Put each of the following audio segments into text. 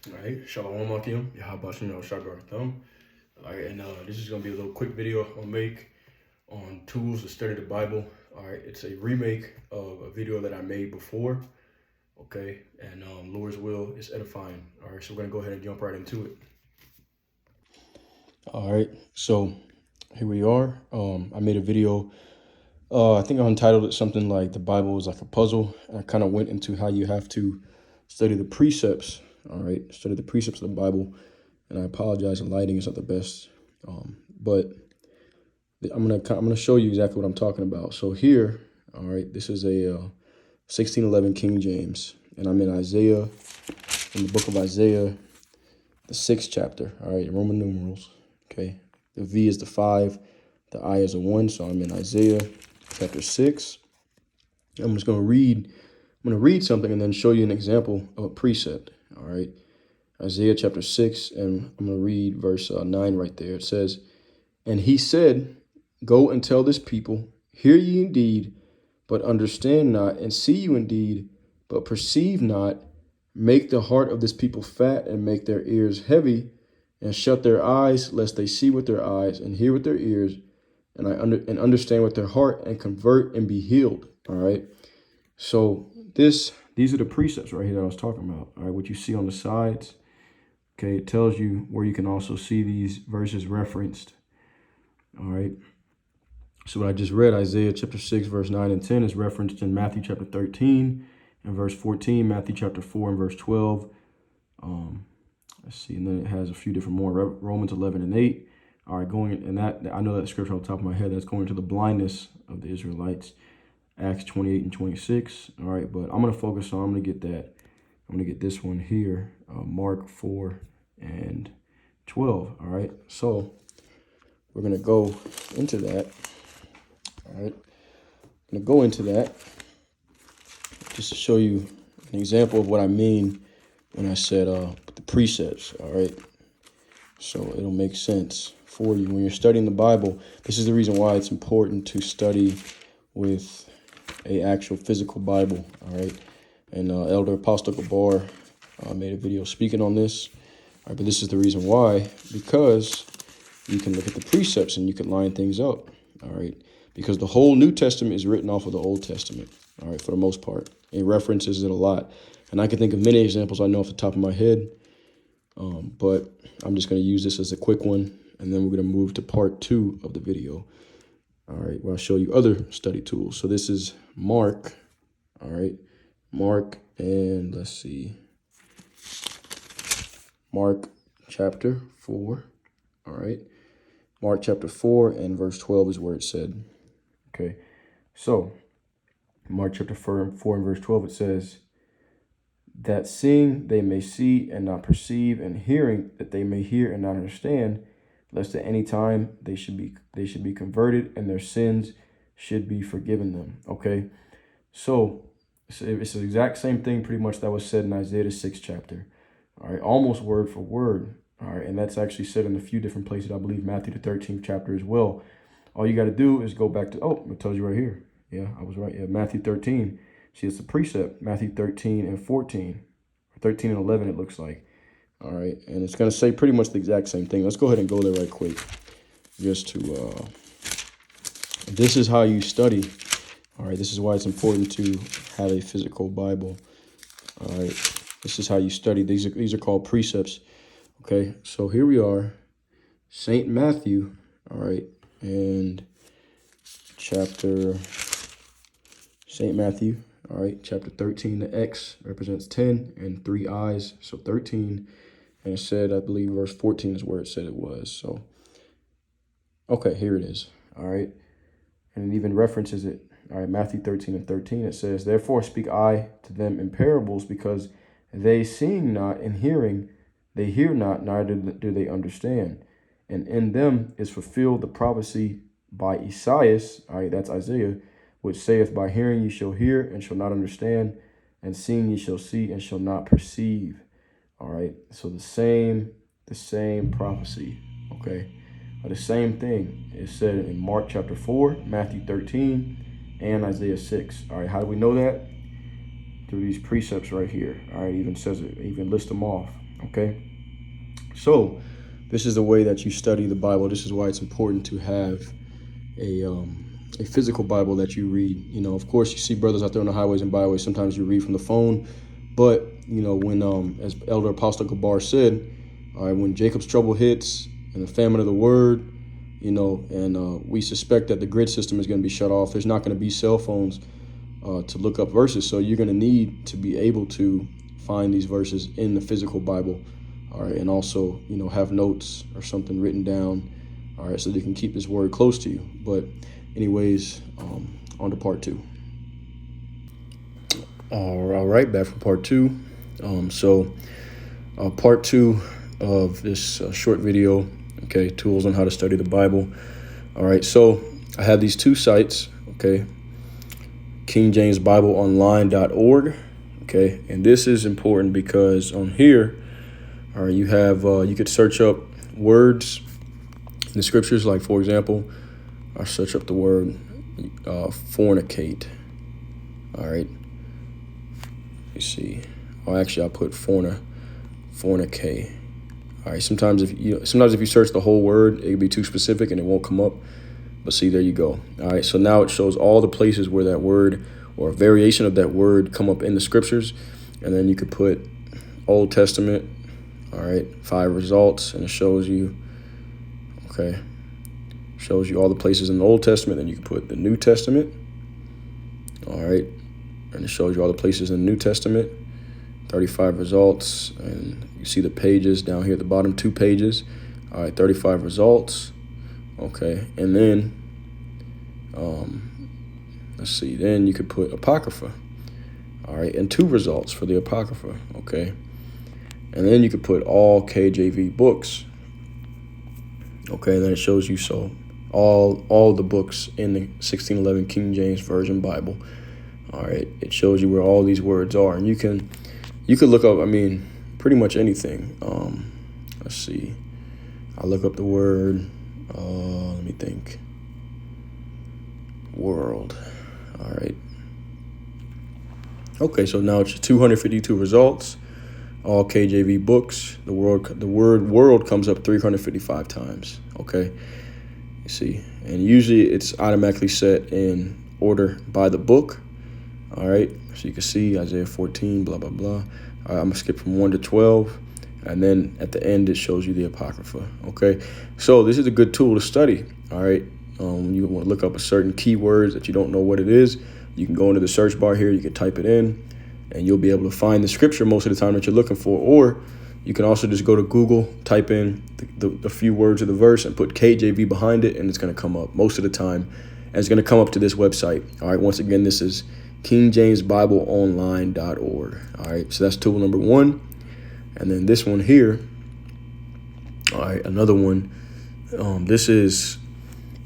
All right, Shalom Akim, Yahabashim Shagar Thumb. All right, and this is going to be a little quick video I'll make on tools to study the Bible. All right, it's a remake of a video that I made before. Okay, and Lord's will is edifying. All right, so we're going to go ahead and jump right into it. All right, so here we are. I made a video. I think I entitled it something like "The Bible is like a puzzle." And I kind of went into how you have to study the precepts. All right, study the precepts of the Bible. And I apologize, the lighting is not the best, but I'm gonna show you exactly what I'm talking about. So here, all right, this is a 1611 King James, and I'm in Isaiah, in the book of Isaiah, the 6th chapter. All right, Roman numerals. Okay, the V is the 5, the I is a 1. So I'm in Isaiah chapter 6. I'm just gonna read. I'm gonna read something and then show you an example of a precept. All right. Isaiah chapter 6, and I'm going to read verse 9 right there. It says, "And he said, Go and tell this people, hear ye indeed, but understand not, and see you indeed, but perceive not. Make the heart of this people fat, and make their ears heavy, and shut their eyes, lest they see with their eyes, and hear with their ears, and understand with their heart, and convert and be healed." All right. So these are the precepts right here that I was talking about. All right, what you see on the sides. Okay, it tells you where you can also see these verses referenced. All right. So what I just read, Isaiah chapter 6, verse 9 and 10, is referenced in Matthew chapter 13 and verse 14, Matthew chapter 4 and verse 12. Let's see, and then it has a few different more, Romans 11 and 8. All right, going, and that, I know that scripture on the top of my head, that's going to the blindness of the Israelites, Acts 28 and 26. All right, but I'm going to focus on, I'm going to get that. I'm going to get this one here, Mark 4 and 12. All right, so we're going to go into that. All right, I'm going to go into that just to show you an example of what I mean when I said the precepts. All right, so it'll make sense for you when you're studying the Bible. This is the reason why it's important to study with a actual physical Bible. All right, and Elder Apostle Gabar made a video speaking on this. All right, but this is the reason why, because you can look at the precepts and you can line things up. All right, because the whole New Testament is written off of the Old Testament. All right, for the most part, it references it a lot, and I can think of many examples I know off the top of my head. But I'm just going to use this as a quick one, and then we're going to move to part 2 of the video. All right, where I'll show you other study tools. So this is Mark. All right, Mark, and let's see, Mark chapter 4. All right, Mark chapter 4 and verse 12 is where it said. Okay, so Mark chapter 4 and verse 12, it says, "That seeing they may see and not perceive, and hearing that they may hear and not understand, lest at any time they should be converted, and their sins should be forgiven them." Okay, so it's the exact same thing pretty much that was said in Isaiah the 6th chapter. All right, almost word for word. All right, and that's actually said in a few different places. I believe Matthew the 13th chapter as well. All you got to do is go back to, it tells you right here. Yeah, I was right. Yeah, Matthew 13. See, it's a precept. Matthew 13 and 14. 13 and 11, it looks like. All right, and it's going to say pretty much the exact same thing. Let's go ahead and go there right quick. Just to, this is how you study. All right, this is why it's important to have a physical Bible. All right, this is how you study. These are called precepts. Okay, so here we are, St. Matthew. All right, and St. Matthew. All right, chapter 13, the X represents 10 and 3 eyes, so 13. And it said, I believe verse 14 is where it said it was. So, okay, here it is. All right, and it even references it. All right, Matthew 13 and 13, it says, "Therefore speak I to them in parables, because they seeing not, and hearing, they hear not, neither do they understand. And in them is fulfilled the prophecy by Esaias," all right, that's Isaiah, "which saith, By hearing ye shall hear, and shall not understand, and seeing ye shall see, and shall not perceive." All right, so the same prophecy, okay? The same thing is said in Mark chapter 4, Matthew 13, and Isaiah 6. All right, how do we know that? Through these precepts right here. All right, even says it, even list them off. Okay. So this is the way that you study the Bible. This is why it's important to have a physical Bible that you read. You know, of course, you see brothers out there on the highways and byways. Sometimes you read from the phone, but you know, when as Elder Apostle Gabar said, all right, when Jacob's trouble hits and the famine of the word, you know, and we suspect that the grid system is going to be shut off. There's not going to be cell phones to look up verses, so you're going to need to be able to find these verses in the physical Bible. All right, and also, you know, have notes or something written down. All right, so you can keep this word close to you. But anyways, on to part 2. All right, back from part 2. Part 2 of this short video, okay, tools on how to study the Bible. All right, so I have these 2 sites, okay, KingJamesBibleOnline.org, okay, and this is important because on here, all right, you have, you could search up words in the scriptures, like, for example, I search up the word fornicate. All right. You see. Oh, actually, I'll put fornicate. All right. Sometimes if you search the whole word, it can be too specific and it won't come up. But see, there you go. All right. So now it shows all the places where that word or a variation of that word come up in the scriptures, and then you could put Old Testament. All right, 5 results, and it shows you. Okay. Shows you all the places in the Old Testament. Then you can put the New Testament. All right. And it shows you all the places in the New Testament. 35 results. And you see the pages down here at the bottom, 2 pages. All right, 35 results. Okay. And then, let's see. Then you could put Apocrypha. All right. And 2 results for the Apocrypha. Okay. And then you could put all KJV books. Okay. And then it shows you all the books in the 1611 King James Version Bible. All right, it shows you where all these words are, and you could look up, I mean, pretty much anything. Let's see, I look up the word. Let me think. World. All right. Okay, so now it's 252 results. All KJV books. The word world comes up 355 times. Okay. You see, and usually it's automatically set in order by the book. All right, so you can see Isaiah 14, blah, blah, blah. All right, I'm going to skip from 1 to 12. And then at the end, it shows you the Apocrypha. Okay, so this is a good tool to study. All right, when you want to look up a certain keywords that you don't know what it is, you can go into the search bar here. You can type it in, and you'll be able to find the scripture most of the time that you're looking for. Or you can also just go to Google, type in the few words of the verse and put KJV behind it, and it's going to come up most of the time. And it's going to come up to this website. All right, once again, this is KingJamesBibleOnline.org. All right, so that's tool number 1. And then this one here, all right, another one. This is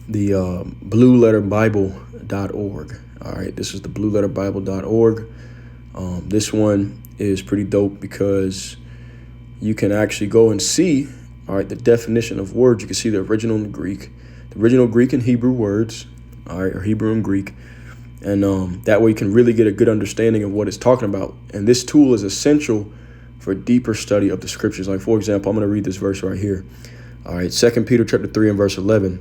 the BlueLetterBible.org. All right, this is the BlueLetterBible.org. This one is pretty dope because you can actually go and see, all right, the definition of words. You can see the original in Greek, and Hebrew words, all right, or Hebrew and Greek. And that way you can really get a good understanding of what it's talking about. And this tool is essential for deeper study of the scriptures. Like, for example, I'm going to read this verse right here. All right, 2 Peter chapter 3 and verse 11.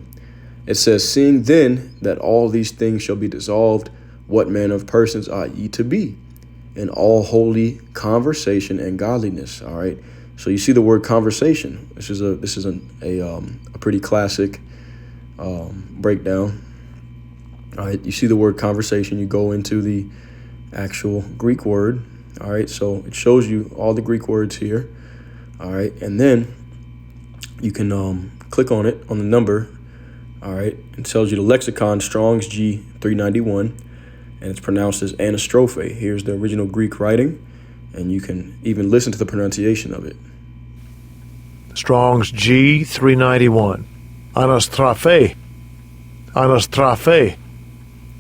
It says, "Seeing then that all these things shall be dissolved, what manner of persons ought ye to be? In all holy conversation and godliness." All right. So you see the word conversation. This is a pretty classic breakdown. All right. You see the word conversation. You go into the actual Greek word. All right. So it shows you all the Greek words here. All right. And then you can click on it, on the number. All right. It tells you the lexicon, Strong's G 391. And it's pronounced as anastrophe. Here's the original Greek writing, and you can even listen to the pronunciation of it. Strong's G 391. Anastrophe. Anastrophe.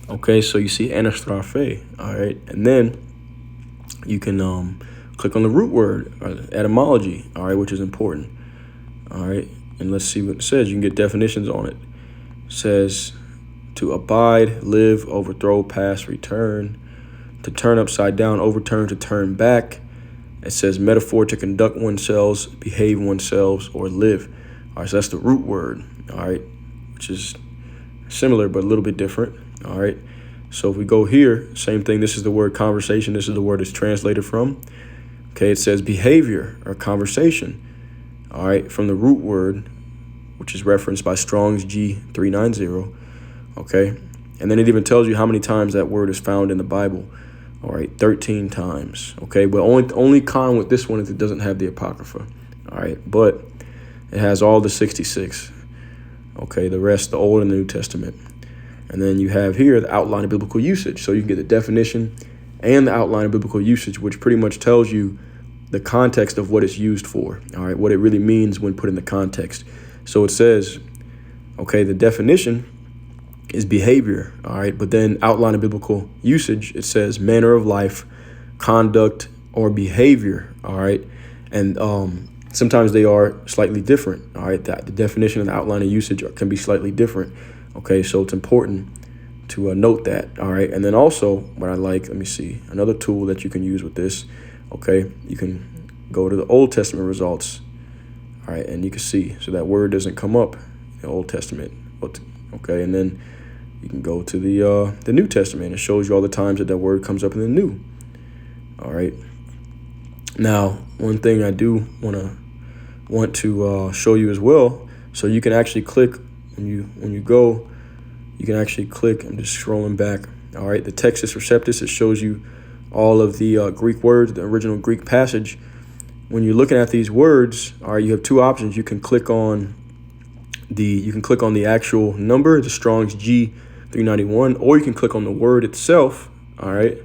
Okay, so you see anastrophe. All right, and then you can click on the root word, or etymology. All right, which is important. All right, and let's see what it says. You can get definitions on it. It says, to abide, live, overthrow, pass, return, to turn upside down, overturn, to turn back, It says metaphor to conduct oneself, behave oneself, or live. All right, so that's the root word, all right, which is similar but a little bit different, all right. So if we go here, same thing. This is the word conversation. This is the word it's translated from. Okay, it says behavior or conversation, all right, from the root word, which is referenced by Strong's G390, okay. And then it even tells you how many times that word is found in the Bible. All right, 13 times. Okay, but only con with this one is it doesn't have the Apocrypha. All right, but it has all the 66. Okay, the rest, the Old and the New Testament. And then you have here the outline of biblical usage. So you can get the definition and the outline of biblical usage, which pretty much tells you the context of what it's used for. All right, what it really means when put in the context. So it says, okay, the definition is behavior, all right, but then outline of biblical usage, it says manner of life, conduct, or behavior, all right, and sometimes they are slightly different, all right. The definition and the outline of usage can be slightly different, okay, so it's important to note that, all right. And then also what I like, let me see, another tool that you can use with this, okay, you can go to the Old Testament results, all right, and you can see, so that word doesn't come up in the Old Testament, okay, and then you can go to the New Testament. It shows you all the times that word comes up in the New. All right. Now, one thing I do want to show you as well. So you can actually click when you go. You can actually click. I'm just scrolling back. All right. The Textus Receptus. It shows you all of the Greek words, the original Greek passage. When you're looking at these words, all right, you have two options. You can click on the actual number, the Strong's G391, or you can click on the word itself. All right,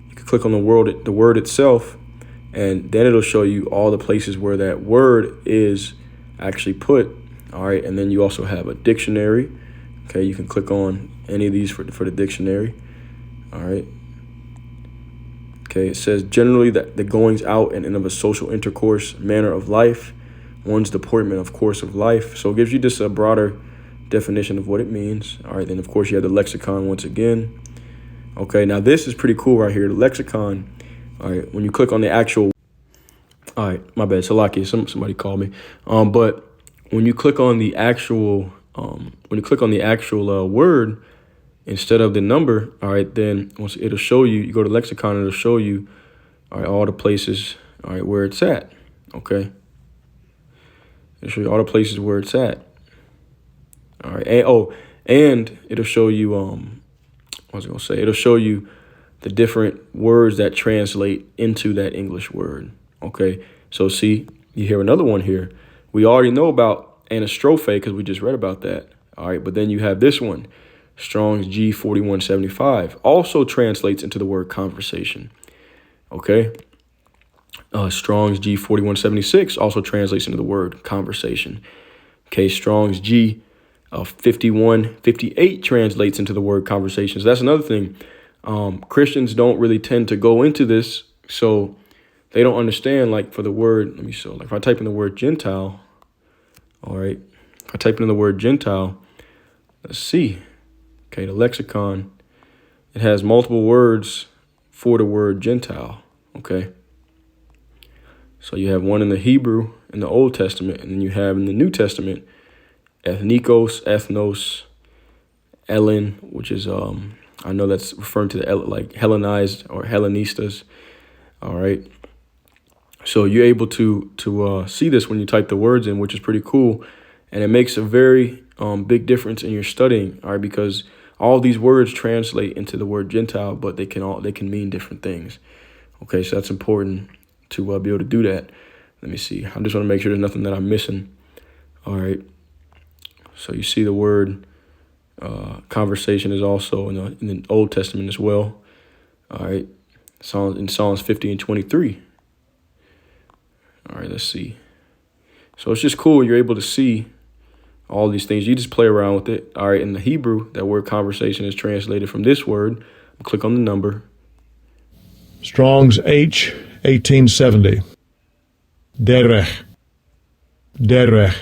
you can click on the word itself, and then it'll show you all the places where that word is actually put. All right, and then you also have a dictionary. Okay, you can click on any of these for the dictionary. All right. Okay, it says generally that the goings out and in of a social intercourse, manner of life, one's deportment, of course, of life. So it gives you just a broader definition of what it means. All right, then, of course, you have the lexicon once again. Okay, now this is pretty cool right here. The lexicon, all right, when you click on the actual... All right, my bad, Salaki, somebody called me. But when you click on the actual... word instead of the number, all right, then once it'll show you, you go to lexicon, it'll show you, all right, all the places, all right, where it's at, okay? It'll show you all the places where it's at. All right. And it'll show you, it'll show you the different words that translate into that English word. Okay. So see, you hear another one here. We already know about anastrophe because we just read about that. All right. But then you have this one, Strong's G4175, also translates into the word conversation. Okay. Strong's G4176 also translates into the word conversation. Okay. Strong's G5158 translates into the word conversations. That's another thing. Christians don't really tend to go into this, so they don't understand, like, for the word, let me show, like, if I type in the word Gentile, all right, if I type in the word Gentile, let's see, okay, the lexicon, it has multiple words for the word Gentile, okay. So you have one in the Hebrew in the Old Testament, and then you have in the New Testament, ethnikos, ethnos, Ellen, which is, I know that's referring to the, like, Hellenized or Hellenistas. All right. So you're able to see this when you type the words in, which is pretty cool. And it makes a very big difference in your studying. All right. Because all these words translate into the word Gentile, but they can mean different things. Okay. So that's important to be able to do that. Let me see. I just want to make sure there's nothing that I'm missing. All right. So you see the word conversation is also in the Old Testament as well. All right. In Psalms 50 and 23. All right, let's see. So it's just cool. You're able to see all these things. You just play around with it. All right. In the Hebrew, that word conversation is translated from this word. Click on the number. Strong's H 1870. Derech. Derech.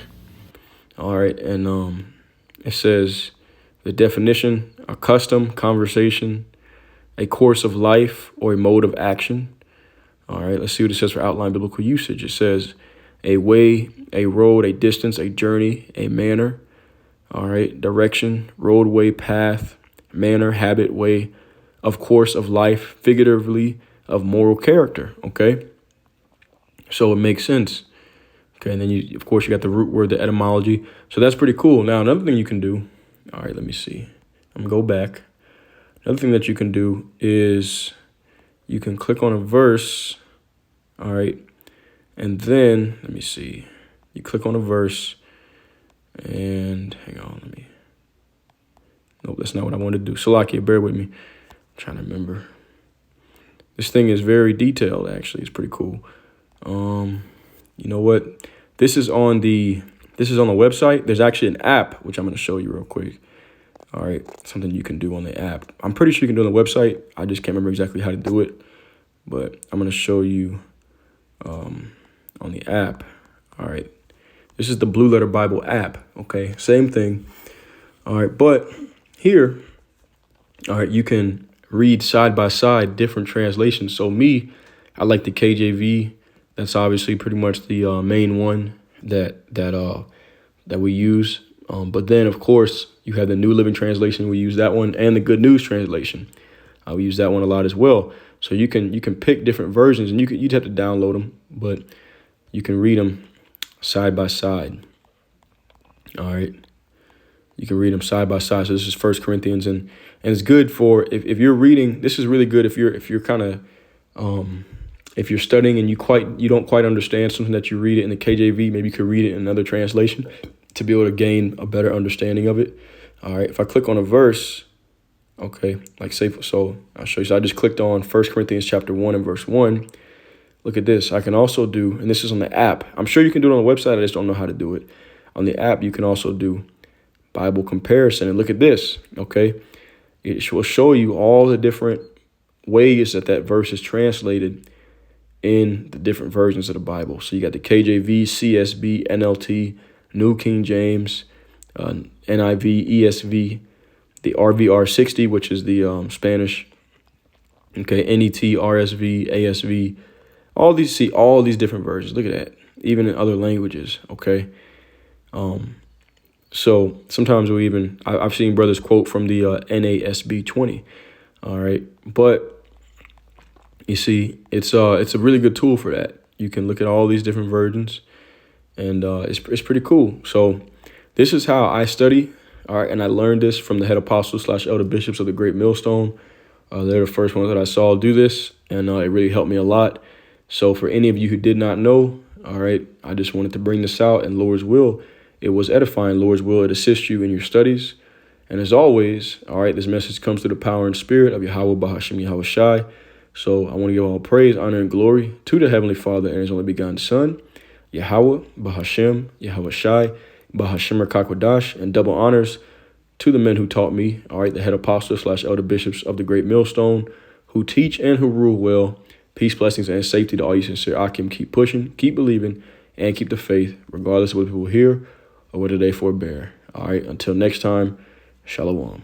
All right. And it says the definition: a custom, conversation, a course of life, or a mode of action. All right, let's see what it says for outline biblical usage. It says a way, a road, a distance, a journey, a manner. All right, direction, roadway, path, manner, habit, way, of course, of life, figuratively, of moral character. Okay, so it makes sense. Okay, and then of course, you got the root word, the etymology. So that's pretty cool. Now, another thing you can do. All right, let me see. I'm gonna go back. Another thing that you can do is you can click on a verse. All right, and then let me see. You click on a verse, and hang on, nope, that's not what I wanted to do. Salakia, bear with me. I'm trying to remember. This thing is very detailed, actually. It's pretty cool. You know what? This is on the website. There's actually an app, which I'm going to show you real quick. All right, something you can do on the app. I'm pretty sure you can do it on the website. I just can't remember exactly how to do it, but I'm going to show you on the app. All right, this is the Blue Letter Bible app. Okay, same thing. All right, but here, all right, you can read side by side different translations. So I like the KJV. That's obviously pretty much the main one that we use. But then, of course, you have the New Living Translation. We use that one, and the Good News Translation. We use that one a lot as well. So you can pick different versions, and you'd have to download them, but you can read them side by side. All right, you can read them side by side. So this is 1 Corinthians, and it's good for if you're reading. This is really good if you're kind of if you're studying and you don't quite understand something that you read it in the KJV. Maybe you could read it in another translation to be able to gain a better understanding of it. All right, if I click on a verse, okay, like say, so I'll show you. So I just clicked on 1 Corinthians chapter 1 and verse 1. Look at this. I can also do, and this is on the app. I'm sure you can do it on the website. I just don't know how to do it. On the app, you can also do Bible comparison. And look at this, okay? It will show you all the different ways that verse is translated in the different versions of the Bible. So you got the KJV, CSB, NLT, New King James, NIV, ESV, the RVR 60, which is the Spanish, okay, NET, RSV, ASV, all these different versions. Look at that, even in other languages, okay? So sometimes I've seen brothers quote from the NASB 20, all right? But you see, it's a really good tool for that. You can look at all these different versions, and it's pretty cool. So this is how I study, all right? And I learned this from the head apostles / elder bishops of the Great Millstone. They're the first ones that I saw do this, and it really helped me a lot. So for any of you who did not know, all right, I just wanted to bring this out, and Lord's will, it was edifying. Lord's will, it assists you in your studies. And as always, all right, this message comes through the power and spirit of Yahweh Bahasham Yahweh Shai. So I want to give all praise, honor, and glory to the Heavenly Father and His only begotten Son, Yahweh Bahasham Yahweh Shai, Bahasham Rakakwadash, and double honors to the men who taught me, all right, the head apostles / elder bishops of the Great Millstone, who teach and who rule well. Peace, blessings, and safety to all you sincere Akim. Keep pushing, keep believing, and keep the faith, regardless of what people hear or whether they forbear. All right, until next time, Shalom.